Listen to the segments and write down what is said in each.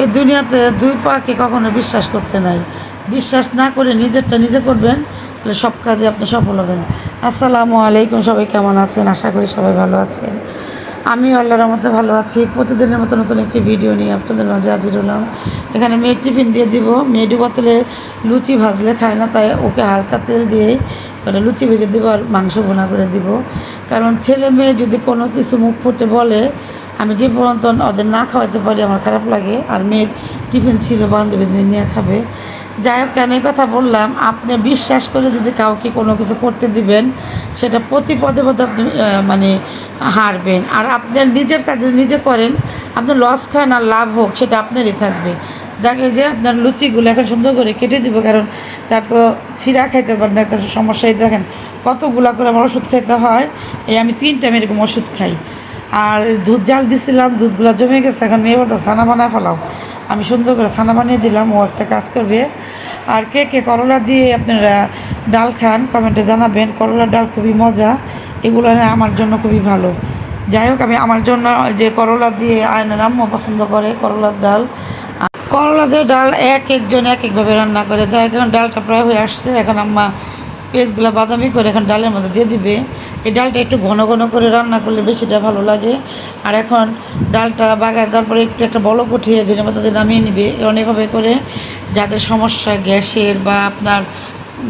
এই দুনিয়াতে দুই পাকে কখনো বিশ্বাস করতে নাই। বিশ্বাস না করে নিজেরটা নিজে করবেন, তাহলে সব কাজে আপনি সফল হবেন। আসসালামু আলাইকুম, সবাই কেমন আছেন? আশা করি সবাই ভালো আছেন। আমি আল্লাহর রহমতে ভালো আছি। প্রতিদিনের মতো নতুন একটি ভিডিও নিয়ে আপনাদের মাঝে হাজির হলাম। এখানে মেয়ের টিফিন দিয়ে দিব। মেয়ে ডুবা তেলে লুচি ভাজলে খায় না, তাই ওকে হালকা তেল দিয়েই মানে লুচি ভেজে দেবো আর মাংস ভুনা করে দিব। কারণ ছেলে মেয়ে যদি কোনো কিছু মুখ ফুটে বলে, আমি যে পর্যন্ত ওদের না খাওয়াতে পারি আমার খারাপ লাগে। আর মেয়ের টিফিন ছিল, বান্ধবীদের নিয়ে খাবে। যাই হোক, কেন এই কথা বললাম, আপনি বিশ্বাস করে যদি কাউকে কোনো কিছু করতে দিবেন, সেটা প্রতি পদে পদে আপনি মানে হারবেন। আর আপনার নিজের কাজ যদি নিজে করেন, আপনি লস খান আর লাভ হোক, সেটা আপনারই থাকবে। যাকে যে আপনার লুচিগুলো এখন সুন্দর করে কেটে দিব, কারণ তার তো ছিঁড়া খাইতে পারেন না, একটা সমস্যাই। দেখেন কতগুলা করে আমার ওষুধ খাইতে হয়। এই আমি 3 টাইম এরকম ওষুধ খাই। আর দুধ জাল দিছিলাম, দুধগুলো জমে গেছে। এখন মেয়ে বলতে ছানা বানায় ফেলাও। আমি সুন্দর করে ছানা বানিয়ে দিলাম, ও একটা কাজ করবে। আর কে কে করলা দিয়ে আপনারা ডাল খান কমেন্টে জানাবেন। করলার ডাল খুবই মজা, এগুলো আমার জন্য খুবই ভালো। যাই হোক, আমি আমার জন্য যে করলা দিয়ে আয়নার আম্মু পছন্দ করে করলার ডাল। করলা দিয়ে ডাল এক একজন এক একভাবে রান্না করে। যাই হোক, এখন ডালটা প্রায় হয়ে আসছে। এখন আম্মা পেঁয়াজগুলো বাদামি করে এখন ডালের মধ্যে দিয়ে দিবে। এই ডালটা একটু ঘন ঘন করে রান্না করলে বেশিটা ভালো লাগে। আর এখন ডালটা বাগায় দেওয়ার পরে একটু একটা বলক উঠিয়ে ধনে পাতা দিয়ে নামিয়ে নিবে। এভাবে করে যাদের সমস্যা গ্যাসের বা আপনার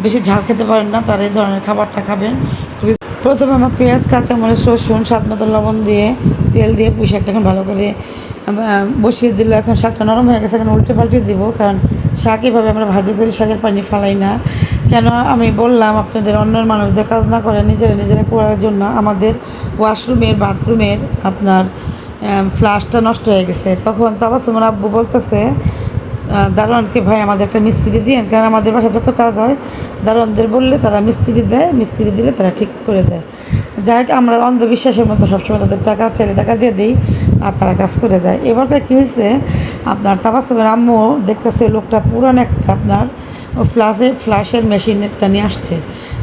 বেশি ঝাল খেতে পারেন না, তারা এই ধরনের খাবারটা খাবেন। খুবই প্রথমে আমার পেঁয়াজ, কাঁচামরিচ, রসুন, স্বাদ মতো লবণ দিয়ে তেল দিয়ে পুঁই শাকটা এখন ভালো করে বসিয়ে দিল। এখন শাকটা নরম হয়ে গেছে, এখন উল্টে পাল্টে দিব। কারণ শাক এভাবে আমরা ভাজি করি, শাকের পানি ফালাই না। কেন আমি বললাম আপনাদের, অন্যের মানুষদের কাজ না করে নিজেরা করার জন্য আমাদের ওয়াশরুমের বাথরুমের আপনার ফ্লাশটা নষ্ট হয়ে গেছে। তখন তোমার আব্বু বলতেছে দারোয়ানকে, ভাই আমাদের একটা মিস্ত্রি দিন, কারণ আমাদের বাসায় যত কাজ হয় দারোয়ানদের বললে তারা মিস্ত্রি দেয়, মিস্ত্রি দিলে তারা ঠিক করে দেয়। যাই হোক, আমরা অন্ধবিশ্বাসের মতো সবসময় তাদের টাকা চাইলে টাকা দিয়ে দিই আর তারা কাজ করে যায়। এবারকার কী হয়েছে, আপনার তাবাসসুমের আম্মু দেখতেছে লোকটা পুরান একটা আপনার ফ্লাশের মেশিনটা নিয়ে আসছে।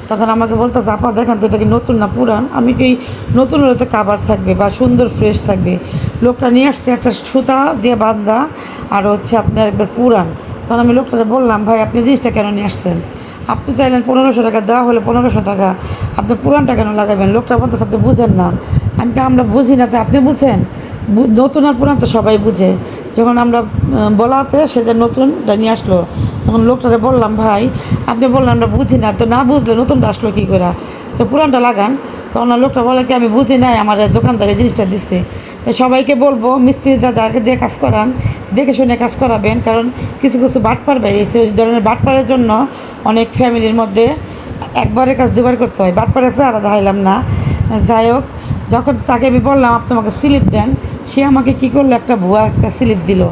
তখন আমাকে বলতেছে, আপা দেখেন তো এটা কি নতুন না পুরান? আমি কি নতুন হলে তো কাভার থাকবে বা সুন্দর ফ্রেশ থাকবে। লোকটা নিয়ে আসছে একটা সুতা দিয়ে বাঁধা, আর হচ্ছে আপনার একবার পুরান। তখন আমি লোকটাকে বললাম, ভাই আপনি জিনিসটা কেন নিয়ে আসছেন? আপনি চাইলেন 1500 টাকা, দেওয়া হলে 1500 টাকা, আপনি পুরানটা কেন লাগাবেন? লোকটা বলতেছে আপনি বুঝেন না। আমরা বুঝি না, তো আপনি বুঝেন? নতুন আর পুরান তো সবাই বুঝে। যখন আমরা বলাতে সে যে নতুনটা নিয়ে আসলো, তখন লোকটাকে বললাম, ভাই আপনি বললেন আমরা বুঝি না, তো না বুঝলে নতুনটা আসলো কী করে? তো পুরানটা লাগান। তখন লোকটা বলে কি, আমি বুঝি নাই, আমার দোকানদারে জিনিসটা দিচ্ছে। তাই সবাইকে বলবো, মিস্ত্রি যাকে দিয়ে কাজ করান দেখে শুনে কাজ করাবেন। কারণ কিছু কিছু বাটপার বেরিয়েছে, ওই ধরনের বাটপারের জন্য অনেক ফ্যামিলির মধ্যে একবারের কাজ দুবার করতে হয়। বাটপার আছে, আলাদা হাইলাম না। যাই হোক, যখন তাকে আমি বললাম আপনি আমাকে স্লিপ দেন, সে আমাকে কী করলো, একটা ভুয়া একটা স্লিপ দিল।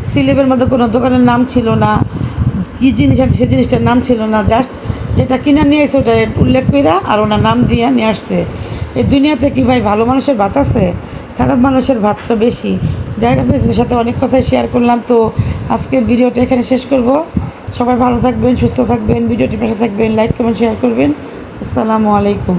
স্লিপের মধ্যে কোনো দোকানের নাম ছিল না, কী জিনিস আছে সে জিনিসটার নাম ছিল না, জাস্ট যেটা কিনে নিয়ে এসে ওটা উল্লেখ কইরা আর ওনার নাম দিয়ে নিয়ে আসছে। এই দুনিয়াতে কি ভাই ভালো মানুষের ভাত আছে? খারাপ মানুষের ভাত তো বেশি। জায়গা পেয়েছে সাথে অনেক কথাই শেয়ার করলাম। তো আজকের ভিডিওটা এখানে শেষ করব। সবাই ভালো থাকবেন, সুস্থ থাকবেন, ভিডিওটির পাশে থাকবেন, লাইক কমেন্ট শেয়ার করবেন। আসসালামু আলাইকুম।